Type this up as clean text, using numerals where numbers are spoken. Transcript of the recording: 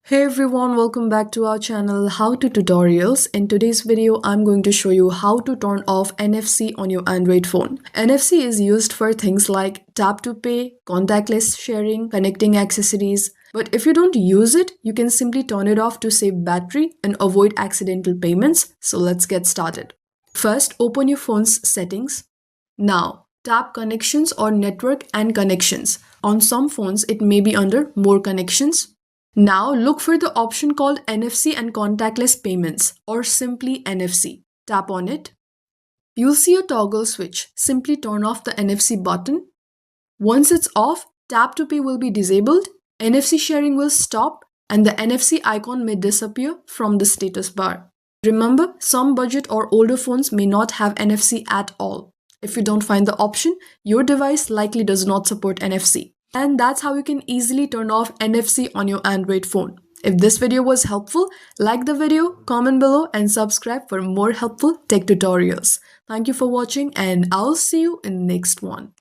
Hey everyone, welcome back to our channel How to Tutorials. In today's video, I'm going to show you how to turn off NFC on your Android phone. NFC is used for things like tap to pay, contactless sharing, connecting accessories. But if you don't use it, you can simply turn it off to save battery and avoid accidental payments. So let's get started. First, open your phone's settings. Now, tap Connections or Network and Connections. On some phones, it may be under More Connections. Now look for the option called NFC and contactless payments or simply NFC. Tap on it. You'll see a toggle switch. Simply turn off the NFC button. Once it's off, tap to pay will be disabled, NFC sharing will stop, and the NFC icon may disappear from the status bar. Remember, some budget or older phones may not have NFC at all. If you don't find the option, your device likely does not support NFC. And that's how you can easily turn off NFC on your Android phone. If this video was helpful, like the video, comment below, and subscribe for more helpful tech tutorials. Thank you for watching, and I'll see you in the next one.